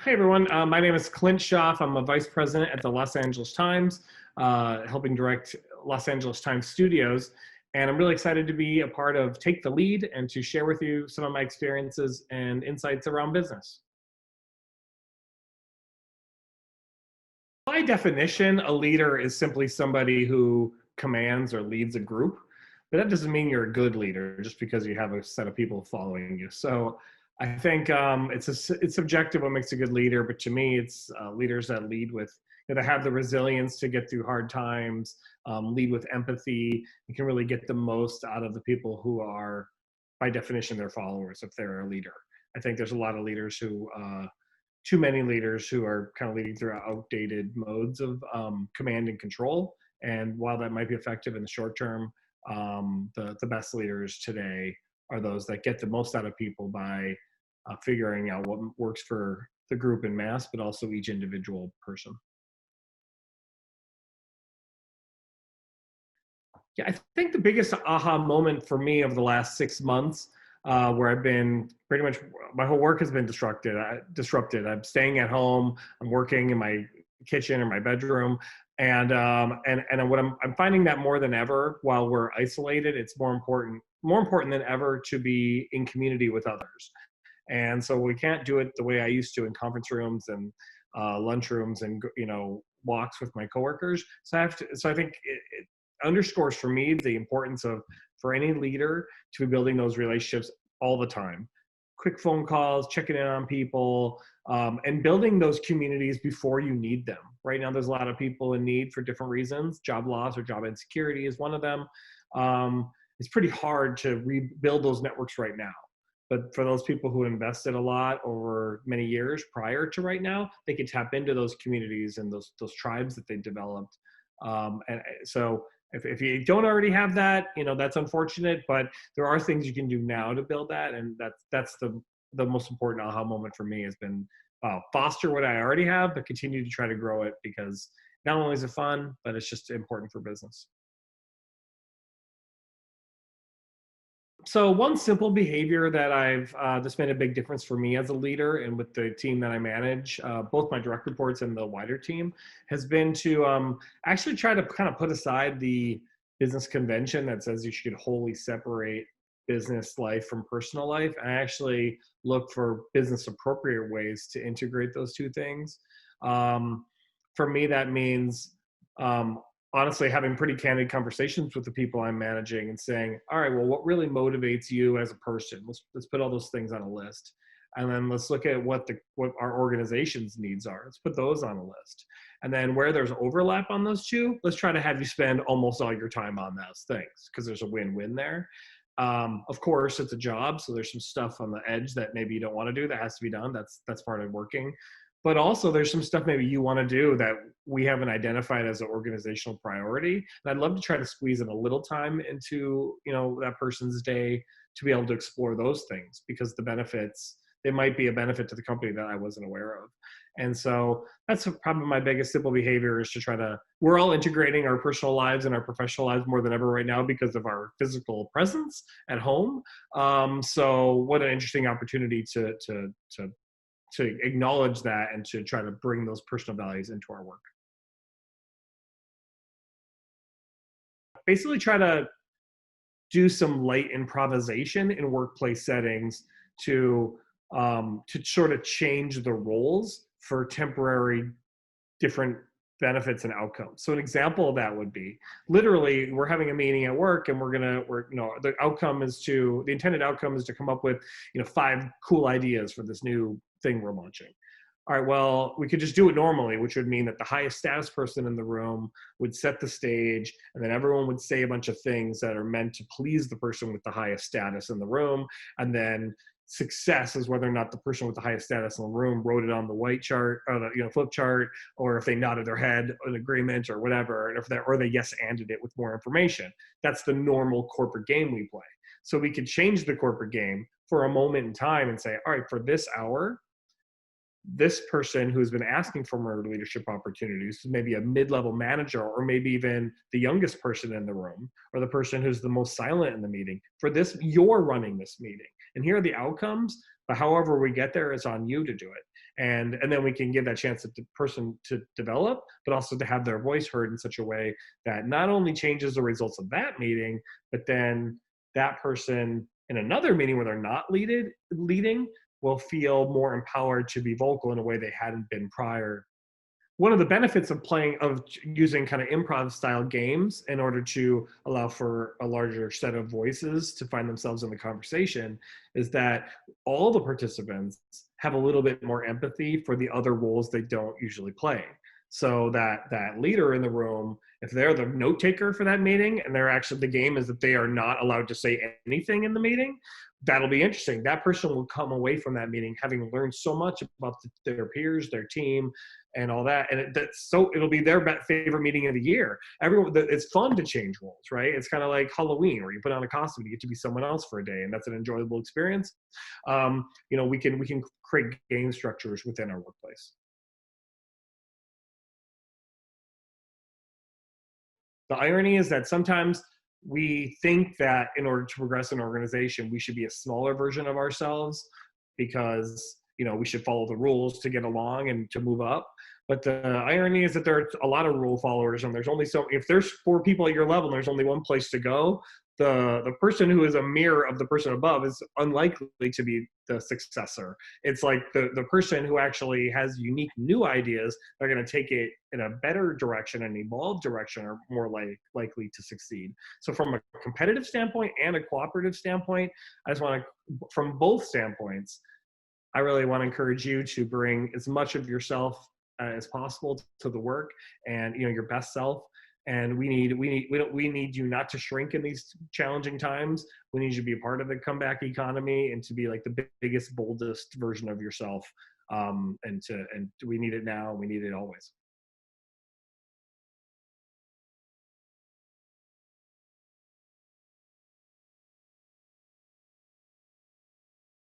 Hey everyone, my name is Clint Schaff. I'm a vice president at the Los Angeles Times, helping direct Los Angeles Times studios. And I'm really excited to be a part of Take the Lead and to share with you some of my experiences and insights around business. By definition, a leader is simply somebody who commands or leads a group, but that doesn't mean you're a good leader just because you have a set of people following you. So I think it's subjective what makes a good leader, but to me, it's leaders that lead with, that have the resilience to get through hard times, lead with empathy, and can really get the most out of the people who are, by definition, their followers if they're a leader. I think there's a lot of leaders who too many leaders who are kind of leading through outdated modes of command and control. And while that might be effective in the short term, the best leaders today are those that get the most out of people by figuring out what works for the group in mass, but also each individual person. Yeah, I think the biggest aha moment for me over the last 6 months, where I've been pretty much, my whole work has been disrupted. I'm staying at home. I'm working in my kitchen or my bedroom, and what I'm finding that more than ever, while we're isolated, it's more important than ever to be in community with others. And so we can't do it the way I used to in conference rooms and lunch rooms and walks with my coworkers. So I think it underscores for me the importance of, for any leader, to be building those relationships all the time. Quick phone calls, checking in on people, and building those communities before you need them. Right now, there's a lot of people in need for different reasons. Job loss or job insecurity is one of them. It's pretty hard to rebuild those networks right now. But for those people who invested a lot over many years prior to right now, they can tap into those communities and those tribes that they developed. And so if you don't already have that, that's unfortunate, but there are things you can do now to build that. And that's the most important aha moment for me, has been foster what I already have, but continue to try to grow it, because not only is it fun, but it's just important for business. So one simple behavior that that's made a big difference for me as a leader and with the team that I manage, both my direct reports and the wider team, has been to actually try to kind of put aside the business convention that says you should wholly separate business life from personal life, and actually look for business appropriate ways to integrate those two things. Um, for me, that means honestly having pretty candid conversations with the people I'm managing and saying, all right, well, what really motivates you as a person? Let's put all those things on a list. And then let's look at what our organization's needs are. Let's put those on a list. And then where there's overlap on those two, let's try to have you spend almost all your time on those things, because there's a win-win there. Of course, it's a job, so there's some stuff on the edge that maybe you don't want to do that has to be done. That's part of working. But also there's some stuff maybe you want to do that we haven't identified as an organizational priority. And I'd love to try to squeeze in a little time into, that person's day to be able to explore those things, because the benefits, they might be a benefit to the company that I wasn't aware of. And so that's probably my biggest simple behavior, is to try to, we're all integrating our personal lives and our professional lives more than ever right now because of our physical presence at home. So what an interesting opportunity to acknowledge that and to try to bring those personal values into our work. Basically try to do some light improvisation in workplace settings to sort of change the roles for temporary different benefits and outcomes. So an example of that would be, literally, we're having a meeting at work, and the intended outcome is to come up with 5 cool ideas for this new thing we're launching. All right, well, we could just do it normally, which would mean that the highest status person in the room would set the stage, and then everyone would say a bunch of things that are meant to please the person with the highest status in the room. And then success is whether or not the person with the highest status in the room wrote it on the white chart or the flip chart, or if they nodded their head in agreement or whatever, and or they yes-anded it with more information. That's the normal corporate game we play. So we could change the corporate game for a moment in time and say, all right, for this hour, this person who's been asking for more leadership opportunities, maybe a mid-level manager, or maybe even the youngest person in the room, or the person who's the most silent in the meeting. For this, you're running this meeting, and here are the outcomes. But however we get there, it's on you to do it. And then we can give that chance to the person to develop, but also to have their voice heard in such a way that not only changes the results of that meeting, but then that person in another meeting where they're not leading will feel more empowered to be vocal in a way they hadn't been prior. One of the benefits of using kind of improv style games in order to allow for a larger set of voices to find themselves in the conversation is that all the participants have a little bit more empathy for the other roles they don't usually play. So that leader in the room, if they're the note taker for that meeting, and they're actually, the game is that they are not allowed to say anything in the meeting, that'll be interesting. That person will come away from that meeting having learned so much about their peers, their team, and all that. And it'll be their favorite meeting of the year. It's fun to change roles, right? It's kind of like Halloween, where you put on a costume, you get to be someone else for a day, and that's an enjoyable experience. We can create game structures within our workplace. The irony is that sometimes we think that in order to progress an organization, we should be a smaller version of ourselves because, we should follow the rules to get along and to move up. But the irony is that there's a lot of rule followers, and there's only if there's 4 people at your level and there's only one place to go, the person who is a mirror of the person above is unlikely to be the successor. It's like the person who actually has unique new ideas, they're going to take it in a better direction, an evolved direction, are more likely to succeed. So from a competitive standpoint and a cooperative standpoint, I just want to, from both standpoints, I really want to encourage you to bring as much of yourself as possible to the work, and your best self. And we need you not to shrink in these challenging times. We need you to be a part of the comeback economy and to be like the biggest, boldest version of yourself. And we need it now. We need it always.